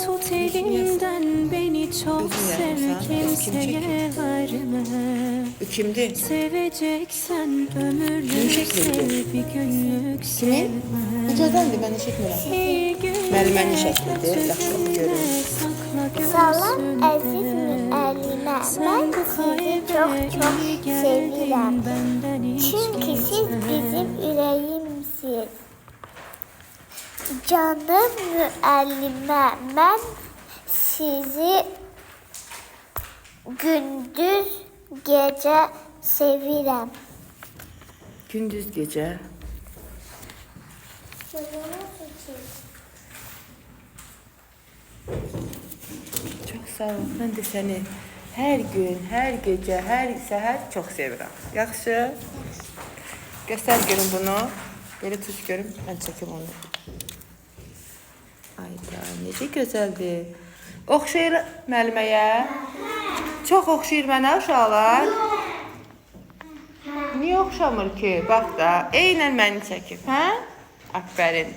Tut elimden beni çok sev, kimseye verme. Kimdi? Seveceksen ömürlük sev, bir günlük sevme. Ucadandı, ben eşitmirəm. Müəllimənin şəklidir, yaxşı oxuyuyorum. Salam əziz müəllimə, mən sizi çox sevirəm. Çünki siz bizim ürəyimsiniz. Canım müəllimə, mən sizi gündüz gecə sevirəm. Gündüz gecə. Çox sağ ol. Mən də səni hər gün, hər gecə, hər səhər çox sevirəm. Yaxşı? Göstər görüm bunu. Belə tuş görüm. Mən çəkim onu. Ayda, necə gözəldir. Oxşayır müəlliməyə? Çox oxşayır mənə uşaqlar. Niyə oxşamır ki? Bax da, eynən məni çəkib, hə? Aferin.